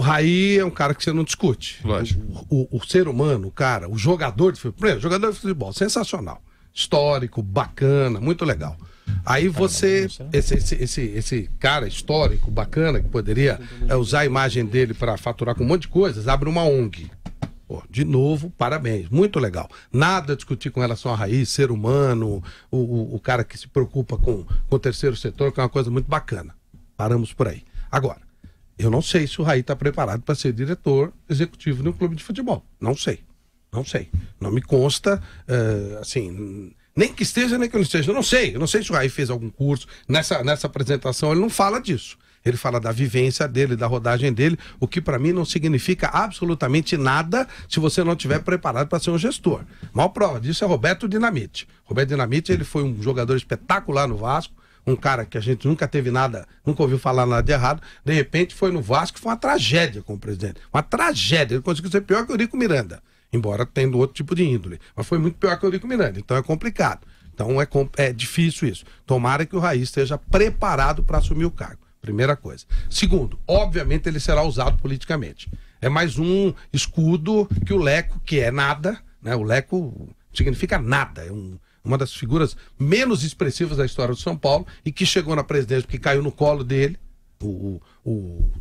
Raí é um cara que você não discute. Lógico. O ser humano, o cara, o jogador de futebol, primeiro, jogador de futebol, sensacional. Histórico, bacana, muito legal. Aí você, esse cara histórico, bacana, que poderia usar a imagem dele para faturar com um monte de coisas, abre uma ONG. Pô, de novo, parabéns, muito legal. Nada a discutir com relação à Raí, ser humano, o cara que se preocupa com o terceiro setor, que é uma coisa muito bacana. Paramos por aí. Agora, eu não sei se o Raí está preparado para ser diretor executivo de um clube de futebol. Não sei. Não me consta, assim, nem que esteja, nem que não esteja. Eu não sei se o Raí fez algum curso. Nessa apresentação ele não fala disso. Ele fala da vivência dele, da rodagem dele, o que para mim não significa absolutamente nada se você não estiver preparado para ser um gestor. A maior prova disso é Roberto Dinamite. Roberto Dinamite, ele foi um jogador espetacular no Vasco, um cara que a gente nunca teve nada, nunca ouviu falar nada de errado, de repente foi no Vasco, foi uma tragédia com o presidente. Uma tragédia, ele conseguiu ser pior que o Eurico Miranda, embora tendo outro tipo de índole, mas foi muito pior que o Eurico Miranda, então é complicado. Então é difícil isso. Tomara que o Raí esteja preparado para assumir o cargo. Primeira coisa. Segundo, obviamente ele será usado politicamente. É mais um escudo que o Leco, que é nada, né? O Leco significa nada, é uma das figuras menos expressivas da história do São Paulo e que chegou na presidência porque caiu no colo dele, o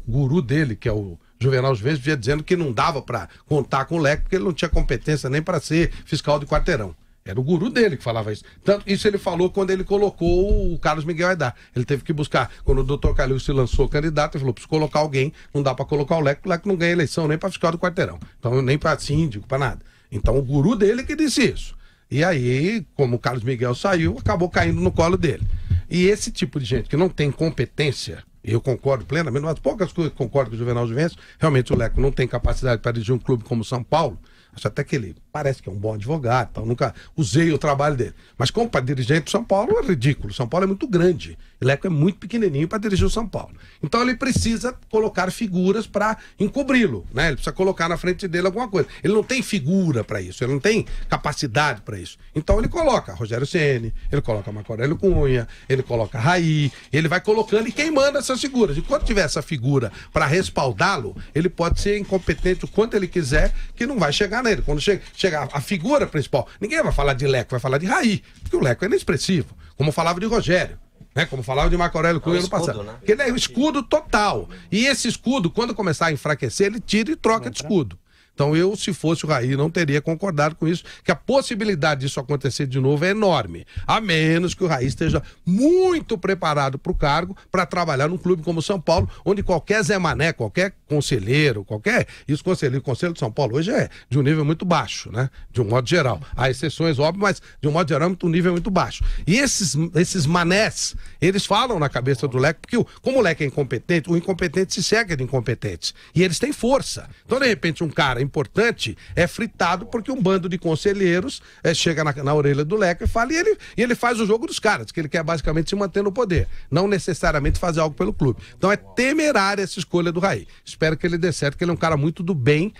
guru dele, que é o Juvenal Juventus, via dizendo que não dava para contar com o Leco porque ele não tinha competência nem para ser fiscal de quarteirão. Era o guru dele que falava isso. Tanto isso ele falou quando ele colocou o Carlos Miguel Aidar. Ele teve que buscar. Quando o doutor Calil se lançou candidato, ele falou: preciso colocar alguém, não dá para colocar o Leco não ganha eleição nem para fiscal do quarteirão. Então, nem para síndico, para nada. Então, o guru dele que disse isso. E aí, como o Carlos Miguel saiu, acabou caindo no colo dele. E esse tipo de gente que não tem competência, eu concordo plenamente, mas poucas coisas que concordo com o Juvenal Juventus, realmente o Leco não tem capacidade para dirigir um clube como o São Paulo. Acho até que ele parece que é um bom advogado, então nunca usei o trabalho dele. Mas como para dirigente do São Paulo é ridículo. São Paulo é muito grande. O Leco é muito pequenininho para dirigir o São Paulo. Então ele precisa colocar figuras para encobri-lo, né? Ele precisa colocar na frente dele alguma coisa. Ele não tem figura para isso, ele não tem capacidade para isso. Então ele coloca Rogério Ceni, ele coloca Marco Aurélio Cunha, ele coloca Raí, ele vai colocando e queimando essas figuras. Enquanto tiver essa figura para respaldá-lo, ele pode ser incompetente o quanto ele quiser, que não vai chegar nele. Quando chega a figura principal, ninguém vai falar de Leco, vai falar de Raí, porque o Leco é inexpressivo, como falava de Rogério, né? Como falava de Marco Aurélio Cunha no passado. Né? Ele é um escudo total. E esse escudo, quando começar a enfraquecer, ele tira e troca de escudo. Então eu, se fosse o Raí, não teria concordado com isso, que a possibilidade disso acontecer de novo é enorme, a menos que o Raí esteja muito preparado para o cargo, para trabalhar num clube como o São Paulo, onde qualquer Zé Mané, qualquer conselheiro, o conselho de São Paulo hoje é de um nível muito baixo, né? De um modo geral. Há exceções, óbvio, mas de um modo geral um nível muito baixo. E esses manés, eles falam na cabeça do Leco, porque como o Leco é incompetente, o incompetente se cerca de incompetentes. E eles têm força. Então, de repente, um cara importante é fritado porque um bando de conselheiros chega na orelha do Leco e fala, e ele faz o jogo dos caras, que ele quer basicamente se manter no poder, não necessariamente fazer algo pelo clube. Então é temerária essa escolha do Raí. Espero que ele dê certo, que ele é um cara muito do bem.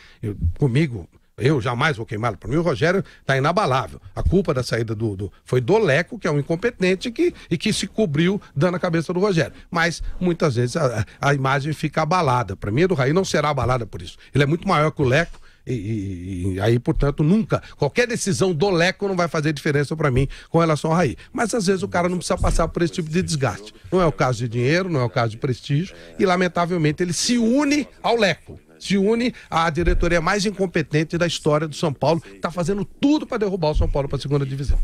Eu jamais vou queimá-lo. Para mim, o Rogério está inabalável. A culpa da saída foi do Leco, que é um incompetente e que se cobriu dando a cabeça do Rogério. Mas, muitas vezes, a imagem fica abalada. Para mim, a do Raí não será abalada por isso. Ele é muito maior que o Leco e aí, portanto, nunca, qualquer decisão do Leco não vai fazer diferença para mim com relação ao Raí. Mas, às vezes, o cara não precisa passar por esse tipo de desgaste. Não é o caso de dinheiro, não é o caso de prestígio e, lamentavelmente, ele se une ao Leco. Se une à diretoria mais incompetente da história do São Paulo, que está fazendo tudo para derrubar o São Paulo para a segunda divisão.